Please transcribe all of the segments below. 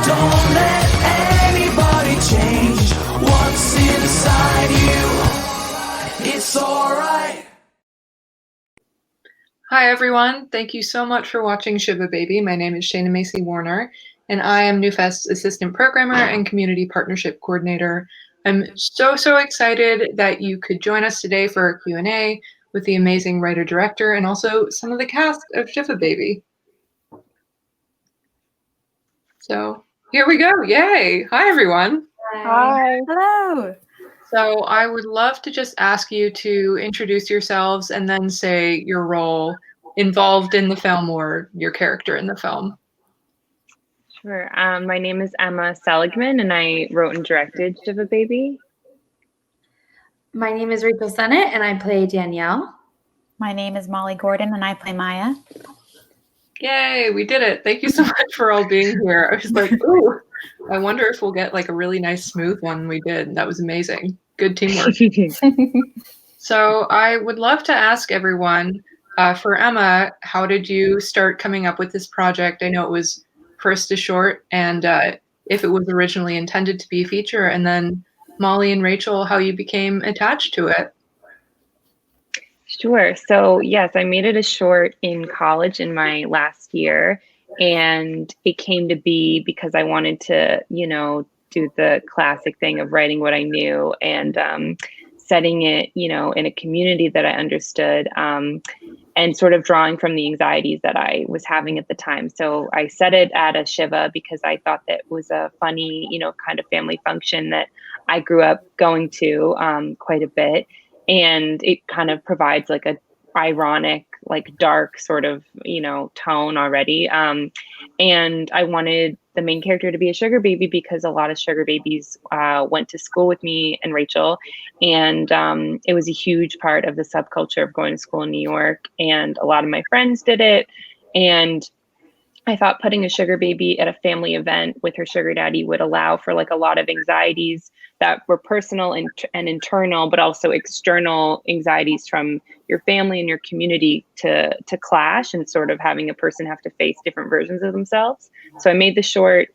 Don't let anybody change what's inside you. It's alright. Hi everyone, thank you so much for watching Shiva Baby. My name is Shayna Macy Warner, and I am NewFest's Assistant Programmer and Community Partnership Coordinator. I'm so excited that you could join us today for our Q&A with the amazing writer-director and also some of the cast of Shiva Baby. So here we go, yay! Hi everyone. Hi. Hello. So I would love to just ask you to introduce yourselves and then say your role involved in the film or your character in the film. Sure. My name is Emma Seligman, and I wrote and directed Shiva Baby. My name is Rachel Sennett, and I play Danielle. My name is Molly Gordon, and I play Maya. Yay, we did it. Thank you so much for all being here. I was like, ooh, I wonder if we'll get like a really nice smooth one. We did. That was amazing. Good teamwork. So I would love to ask everyone, for Emma, how did you start coming up with this project? I know it was first a short, and if it was originally intended to be a feature, and then Molly and Rachel, how you became attached to it. Sure. So yes, I made it a short in college in my last year, and it came to be because I wanted to, do the classic thing of writing what I knew and setting it, in a community that I understood, and sort of drawing from the anxieties that I was having at the time. So I set it at a Shiva because I thought that was a funny, kind of family function that I grew up going to quite a bit. And it kind of provides like a ironic, like dark sort of, tone already. And I wanted the main character to be a sugar baby because a lot of sugar babies went to school with me and Rachel. And it was a huge part of the subculture of going to school in New York. And a lot of my friends did it. And I thought putting a sugar baby at a family event with her sugar daddy would allow for like a lot of anxieties that were personal and internal, but also external anxieties from your family and your community to clash, and sort of having a person have to face different versions of themselves. So I made the short,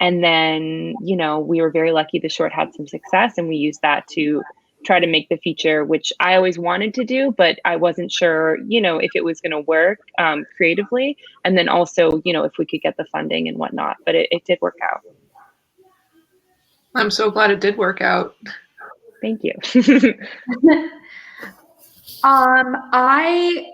and then, we were very lucky the short had some success, and we used that to try to make the feature, which I always wanted to do, but I wasn't sure, if it was going to work creatively. And then also, if we could get the funding and whatnot, but it did work out. I'm so glad it did work out. Thank you. How I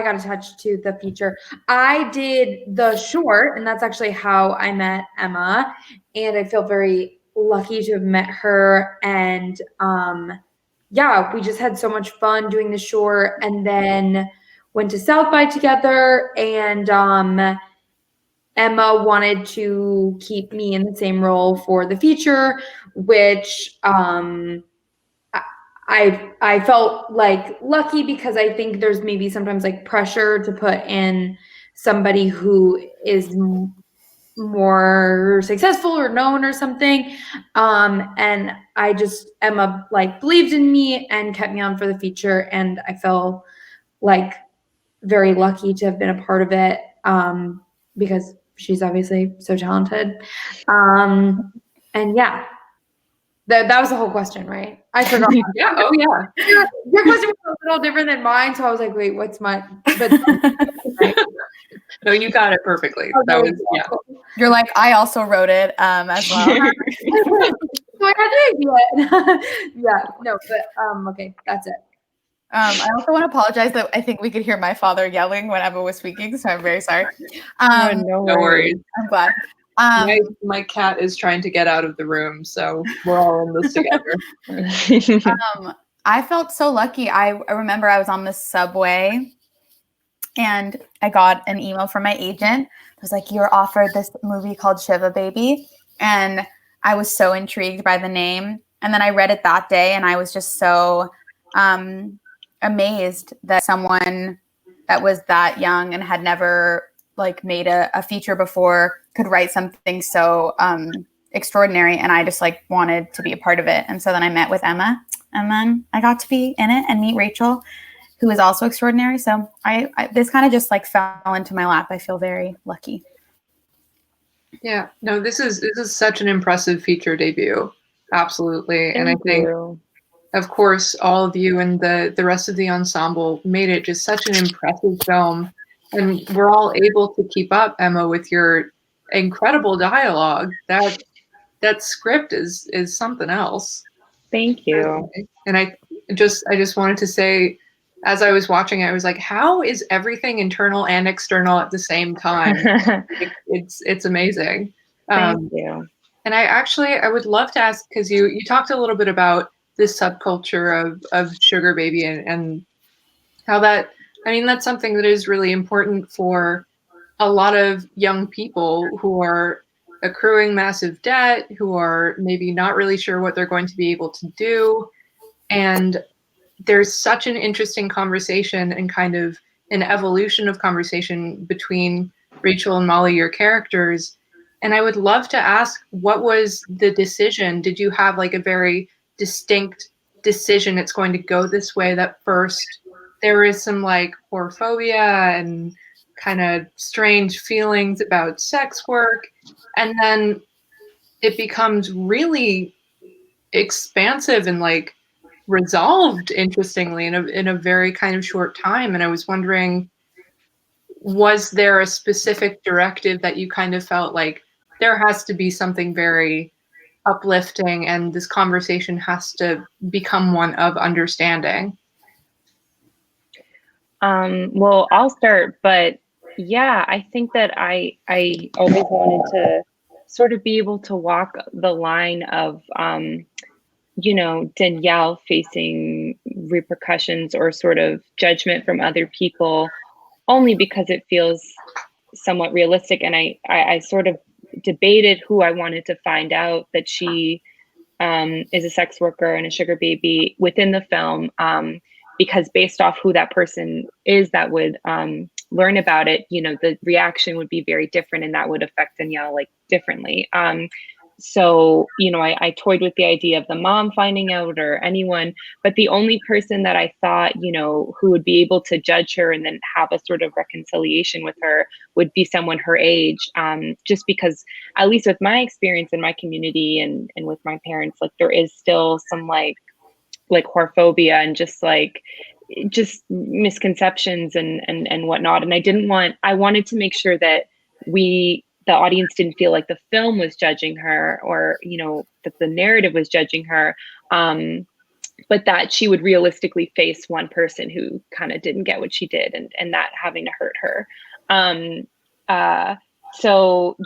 got attached to the feature. I did the short, and that's actually how I met Emma. And I feel very lucky to have met her. And we just had so much fun doing the short, and then went to South by together. And Emma wanted to keep me in the same role for the feature, which I felt like lucky, because I think there's maybe sometimes like pressure to put in somebody who is more successful or known or something. And Emma like believed in me and kept me on for the feature. And I felt like very lucky to have been a part of it, because she's obviously so talented. And yeah, that was the whole question, right? I forgot. Yeah. Oh yeah. Your question was a little different than mine, so I was like, wait, what's mine? But No, you got it perfectly. That was, yeah. You're like, I also wrote it as well. So I had the idea. Yeah, no, but okay, that's it. I also want to apologize that I think we could hear my father yelling when Emma was speaking, so I'm very sorry. No worries. I'm glad. My cat is trying to get out of the room, so we're all in this together. I felt so lucky. I remember I was on the subway, and I got an email from my agent. It was like, you're offered this movie called Shiva Baby. And I was so intrigued by the name. And then I read it that day, and I was just so amazed that someone that was that young and had never like made a feature before could write something so extraordinary. And I just like wanted to be a part of it. And so then I met with Emma, and then I got to be in it and meet Rachel, who is also extraordinary. So I this kind of just like fell into my lap. I feel very lucky. Yeah, no, this is such an impressive feature debut. Absolutely. And I Thank think, you. of course, all of you and the rest of the ensemble made it just such an impressive film. And we're all able to keep up, Emma, with your incredible dialogue. That script is something else. Thank you. And I just wanted to say, as I was watching it, I was like, how is everything internal and external at the same time? Like, it's amazing. Thank Um, you. and I would love to ask, because you talked a little bit about this subculture of sugar baby and how that, I mean, that's something that is really important for a lot of young people who are accruing massive debt, who are maybe not really sure what they're going to be able to do. And there's such an interesting conversation and kind of an evolution of conversation between Rachel and Molly, your characters. And I would love to ask, what was the decision? Did you have like a very distinct decision it's going to go this way, that first there is some like whorephobia and kind of strange feelings about sex work, and then it becomes really expansive and like resolved interestingly in a very kind of short time. And I was wondering, was there a specific directive that you kind of felt like there has to be something very uplifting and this conversation has to become one of understanding? Well, I'll start, but yeah, I think that I always wanted to sort of be able to walk the line of Danielle facing repercussions or sort of judgment from other people only because it feels somewhat realistic. And I sort of debated who I wanted to find out that she is a sex worker and a sugar baby within the film, because based off who that person is that would learn about it, the reaction would be very different, and that would affect Danielle like differently. So, I toyed with the idea of the mom finding out or anyone, but the only person that I thought, who would be able to judge her and then have a sort of reconciliation with her would be someone her age. Just because, at least with my experience in my community and with my parents, like there is still some like whorephobia and just misconceptions and whatnot. And I wanted to make sure that the audience didn't feel like the film was judging her or, that the narrative was judging her. But that she would realistically face one person who kind of didn't get what she did and that having to hurt her. So,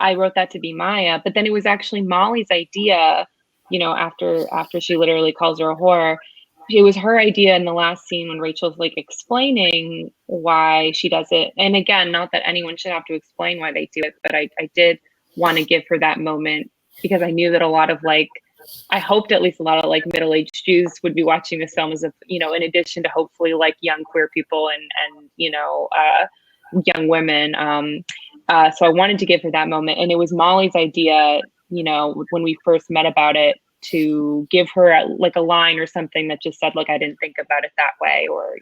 I wrote that to be Maya, but then it was actually Molly's idea, after she literally calls her a whore. It was her idea in the last scene when Rachel's like explaining why she does it. And again, not that anyone should have to explain why they do it, but I did want to give her that moment because I knew that a lot of I hoped at least a lot of middle-aged Jews would be watching this film as in addition to hopefully young queer people and young women. So I wanted to give her that moment. And it was Molly's idea, when we first met about it, to give her a line or something that just said I didn't think about it that way, or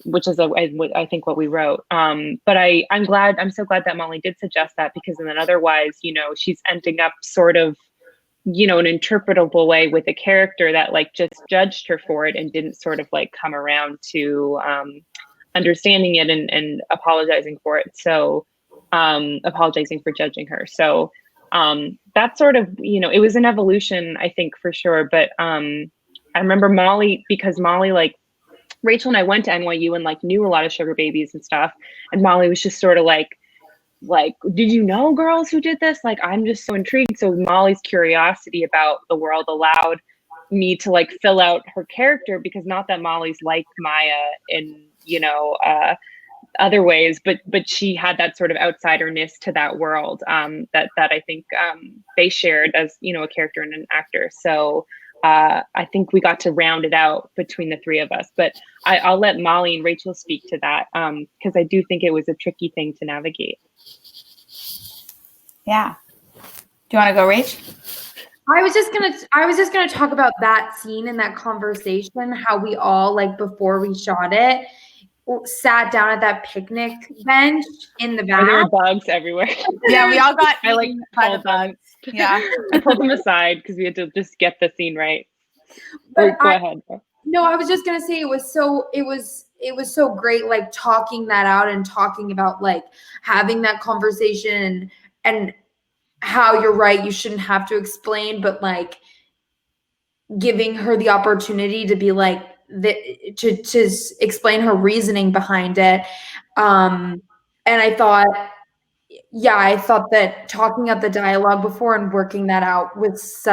which is I think what we wrote. But I'm so glad that Molly did suggest that, because then otherwise she's ending up sort of an interpretable way with a character that just judged her for it and didn't sort of come around to understanding it and apologizing for it. So apologizing for judging her. So that sort of, it was an evolution, I think, for sure. But I remember Molly, because Molly, Rachel and I went to NYU and knew a lot of sugar babies and stuff. And Molly was just sort of like, did you know girls who did this? I'm just so intrigued. So Molly's curiosity about the world allowed me to fill out her character, because not that Molly's like Maya in, other ways, but she had that sort of outsiderness to that world that I think they shared as a character and an actor. So I think we got to round it out between the three of us. But I'll let Molly and Rachel speak to that, because I do think it was a tricky thing to navigate. Yeah. Do you want to go, Rach? I was just gonna talk about that scene and that conversation, how we all before we shot it, sat down at that picnic bench in the There were back. bugs everywhere. Yeah, we all got I like eaten by the pulled them. bugs. Yeah. I pulled them aside because we had to just get the scene right. But Go ahead. No, I was just gonna say it was so great, like talking that out and talking about like having that conversation and how you're right, you shouldn't have to explain, but like giving her the opportunity to be like to explain her reasoning behind it. And I thought that talking out the dialogue before and working that out was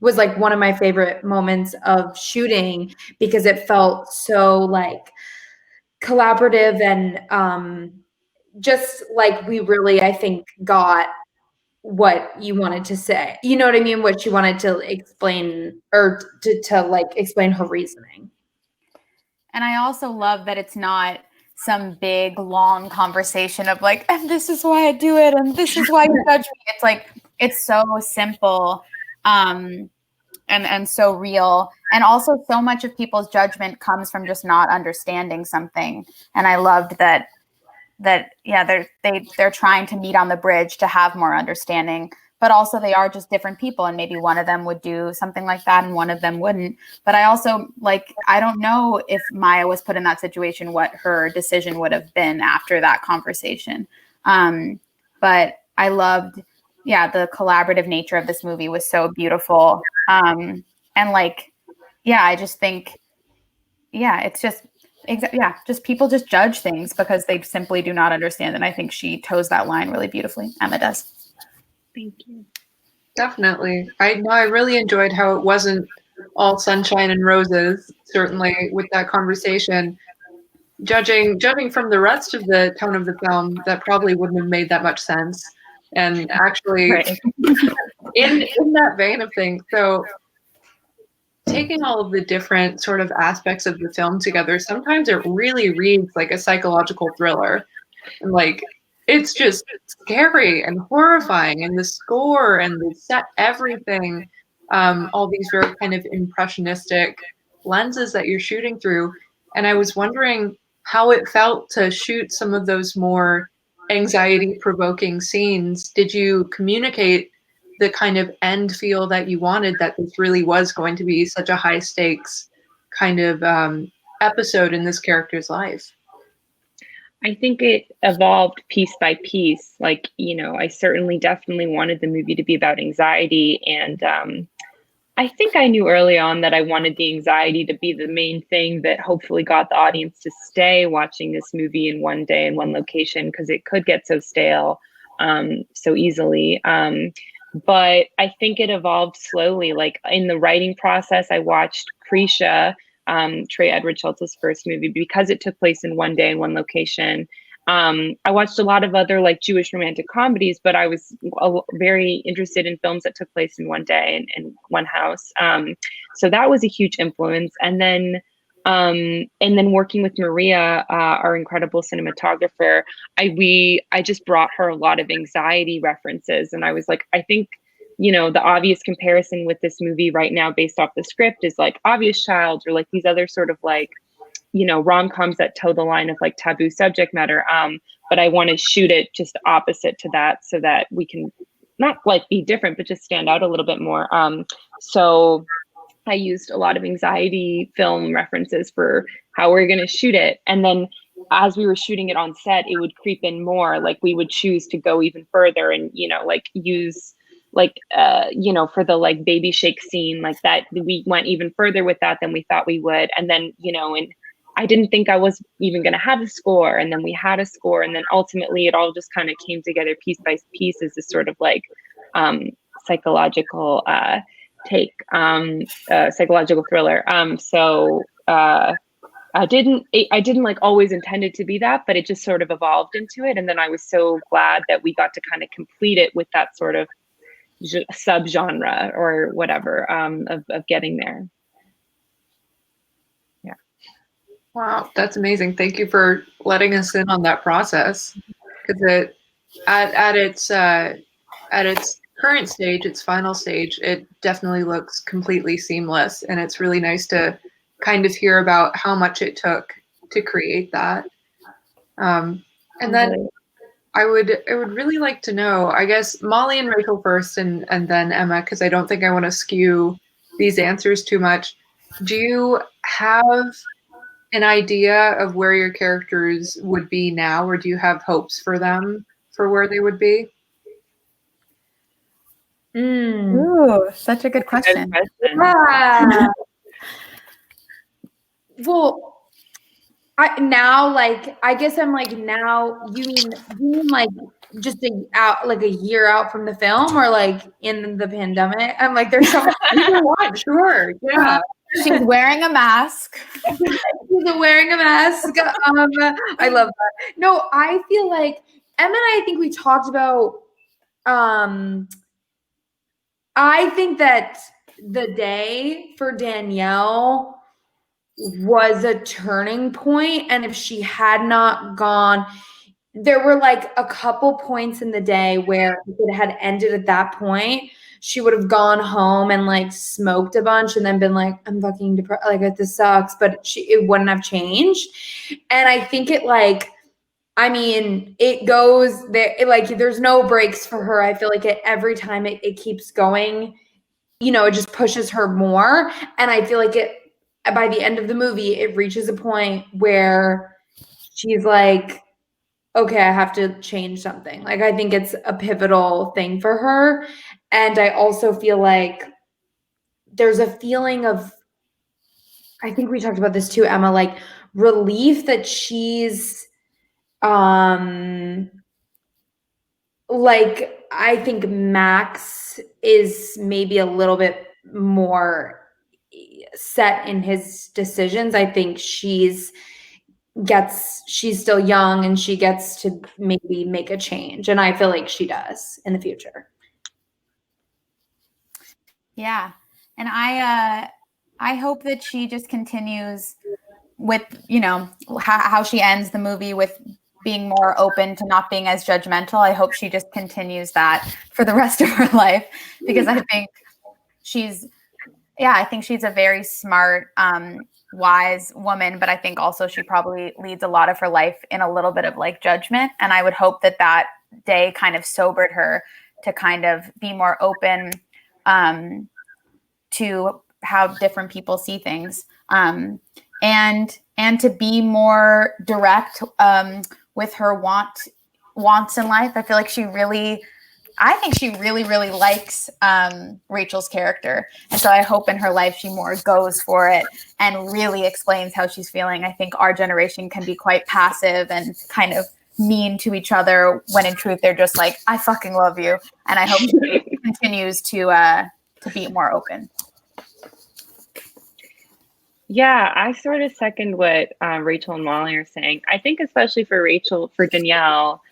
like one of my favorite moments of shooting because it felt so like collaborative and just like we really, I think, got what you wanted to say. You know what I mean? What you wanted to explain or to like explain her reasoning. And I also love that it's not some big long conversation of like, and this is why I do it, and this is why you judge me. It's like it's so simple, and so real. And also so much of people's judgment comes from just not understanding something. And I loved that they're trying to meet on the bridge to have more understanding. But also they are just different people, and maybe one of them would do something like that and one of them wouldn't. But I also I don't know if Maya was put in that situation, what her decision would have been after that conversation. But I loved, the collaborative nature of this movie was so beautiful. And I just think, it's just, just people just judge things because they simply do not understand. And I think she toes that line really beautifully. Emma does. Thank you. Definitely. I really enjoyed how it wasn't all sunshine and roses, certainly with that conversation. Judging from the rest of the tone of the film, that probably wouldn't have made that much sense. And actually, Right. in that vein of things, so taking all of the different sort of aspects of the film together, sometimes it really reads like a psychological thriller. And it's just scary and horrifying, and the score and the set, everything, all these very kind of impressionistic lenses that you're shooting through. And I was wondering how it felt to shoot some of those more anxiety-provoking scenes. Did you communicate the kind of end feel that you wanted, that this really was going to be such a high-stakes kind of episode in this character's life? I think it evolved piece by piece. I certainly definitely wanted the movie to be about anxiety. And I think I knew early on that I wanted the anxiety to be the main thing that hopefully got the audience to stay watching this movie in one day in one location, because it could get so stale so easily. But I think it evolved slowly. In the writing process, I watched Krisha, Trey Edward Schultz's first movie, because it took place in one day in one location. I watched a lot of other Jewish romantic comedies, but I was very interested in films that took place in one day in one house. So that was a huge influence. And then working with Maria, our incredible cinematographer, I just brought her a lot of anxiety references. And I was like, I think, the obvious comparison with this movie right now based off the script is Obvious Child, or these other sort of rom-coms that toe the line of taboo subject matter. But I want to shoot it just opposite to that, so that we can not be different, but just stand out a little bit more. So I used a lot of anxiety film references for how we're going to shoot it. And then as we were shooting it on set, it would creep in more. We would choose to go even further and, use for the baby shake scene that, we went even further with that than we thought we would. And then, and I didn't think I was even going to have a score. And then we had a score. And then ultimately it all just kind of came together piece by piece as this sort of psychological take, psychological thriller. I didn't always intend it to be that, but it just sort of evolved into it. And then I was so glad that we got to kind of complete it with that sort of subgenre or whatever, of getting there. Yeah. Wow, that's amazing. Thank you for letting us in on that process. Because it at its current stage, its final stage, it definitely looks completely seamless, and it's really nice to kind of hear about how much it took to create that. And then I would really like to know, I guess, Molly and Rachel first, and then Emma, because I don't think I want to skew these answers too much. Do you have an idea of where your characters would be now, or do you have hopes for them for where they would be? Ooh, such a good question. Yeah. Well, I guess I'm like now. You mean like just a year out from the film, or like in the pandemic? I'm like, there's so much. Either one, sure, yeah. She's wearing a mask. She's wearing a mask. I love that. No, I feel like Emma and I think we talked about. I think that the day for Danielle was a turning point, and if she had not gone, there were like a couple points in the day where if it had ended at that point, she would have gone home and like smoked a bunch and then been like, I'm fucking depressed, like this sucks, but it wouldn't have changed. And I think it like, I mean, it goes there, there's no breaks for her. I feel like every time it keeps going, you know, it just pushes her more. And I feel like by the end of the movie, it reaches a point where she's like, okay, I have to change something. Like, I think it's a pivotal thing for her. And I also feel like there's a feeling of, I think we talked about this too, Emma, like relief that she's, like, I think Max is maybe a little bit more set in his decisions. I think she's still young and she gets to maybe make a change. And I feel like she does in the future. Yeah. And I hope that she just continues with, you know, how she ends the movie with being more open to not being as judgmental. I hope she just continues that for the rest of her life, because I think she's a very smart, wise woman, but I think also she probably leads a lot of her life in a little bit of like judgment. And I would hope that day kind of sobered her to kind of be more open to how different people see things, and to be more direct with her wants in life. I feel like I think she really, really likes Rachel's character. And so I hope in her life she more goes for it and really explains how she's feeling. I think our generation can be quite passive and kind of mean to each other when in truth they're just like, I fucking love you. And I hope she continues to be more open. Yeah, I sort of second what Rachel and Molly are saying. I think especially for Danielle,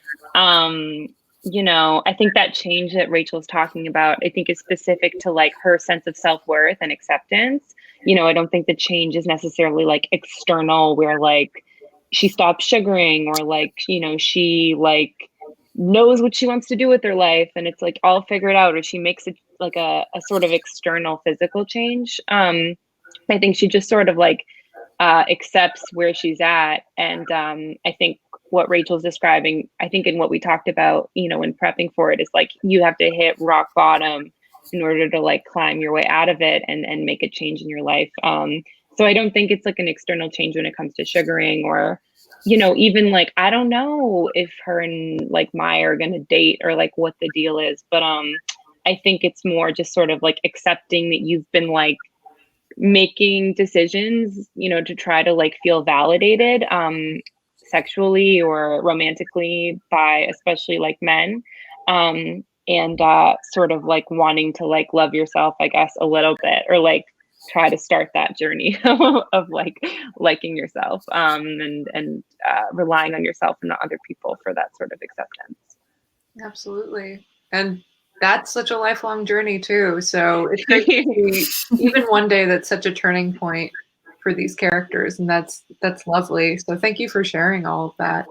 you know, I think that change that Rachel's talking about, I think is specific to like her sense of self-worth and acceptance. You know, I don't think the change is necessarily like external where like she stops sugaring or like, you know, she like knows what she wants to do with her life and it's like all figured out, or she makes it like a sort of external physical change. I think she just sort of like accepts where she's at. And I think what Rachel's describing, I think in what we talked about, you know, in prepping for it, is like you have to hit rock bottom in order to like climb your way out of it and make a change in your life. So I don't think it's like an external change when it comes to sugaring or, you know, even like, I don't know if her and like Maya are going to date or like what the deal is. But I think it's more just sort of like accepting that you've been like making decisions, you know, to try to like feel validated sexually or romantically by especially like men, and sort of like wanting to like love yourself, I guess, a little bit, or like try to start that journey of like liking yourself, and relying on yourself and not other people for that sort of acceptance. Absolutely. And that's such a lifelong journey too. So it's great to see even one day that's such a turning point for these characters, and that's lovely. So thank you for sharing all of that.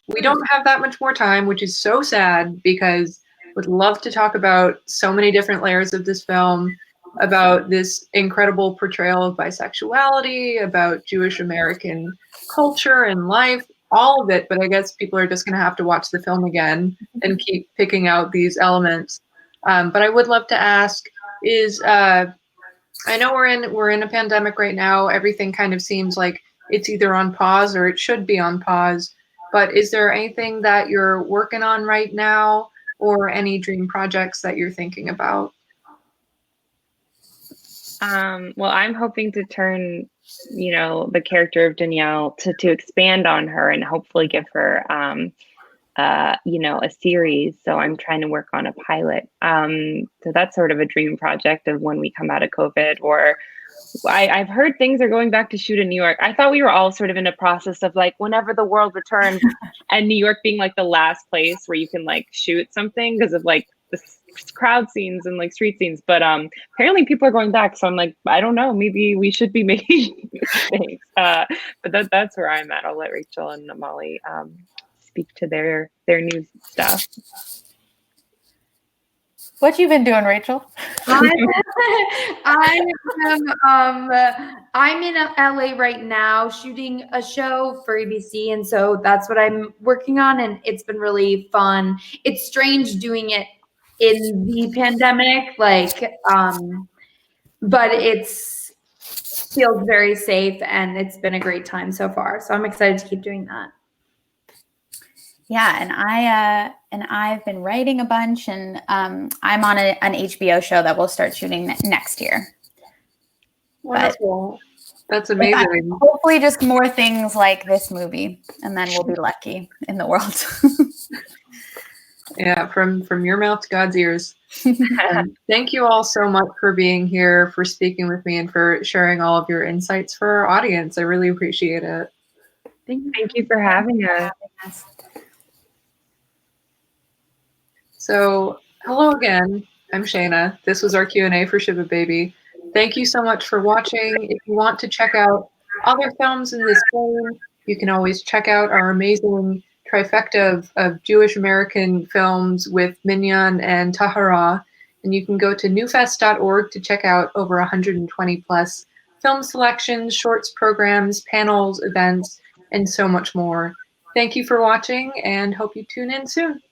We don't have that much more time, which is so sad because would love to talk about so many different layers of this film. about this incredible portrayal of bisexuality, about Jewish American culture and life, all of it. But I guess people are just going to have to watch the film again and keep picking out these elements. But I would love to ask is, I know we're in a pandemic right now. Everything kind of seems like it's either on pause or it should be on pause. But is there anything that you're working on right now or any dream projects that you're thinking about? Well, I'm hoping to turn, the character of Danielle to expand on her and hopefully give her, a series. So I'm trying to work on a pilot. So that's sort of a dream project of when we come out of COVID, or I've heard things are going back to shoot in New York. I thought we were all sort of in a process of like whenever the world returns and New York being like the last place where you can like shoot something because of like the crowd scenes and like street scenes. But apparently people are going back. So I'm like, I don't know, maybe we should be making things. But that's where I'm at. I'll let Rachel and Molly speak to their new stuff. What you been doing, Rachel? I'm in LA right now shooting a show for ABC, and so that's what I'm working on, and it's been really fun. It's strange doing it in the pandemic, but it's feels very safe, and it's been a great time so far. So I'm excited to keep doing that. Yeah, and I've been writing a bunch, and I'm on an HBO show that we'll start shooting next year. Wonderful. That's amazing. Hopefully just more things like this movie, and then we'll be lucky in the world. Yeah, from your mouth to God's ears. Thank you all so much for being here, for speaking with me, and for sharing all of your insights for our audience. I really appreciate it. Thank you for having us. So, hello again. I'm Shayna. This was our Q&A for Shiva Baby. Thank you so much for watching. If you want to check out other films in this game, you can always check out our amazing trifecta of Jewish American films with Minyan and Tahara. And you can go to newfest.org to check out over 120 plus film selections, shorts, programs, panels, events, and so much more. Thank you for watching and hope you tune in soon.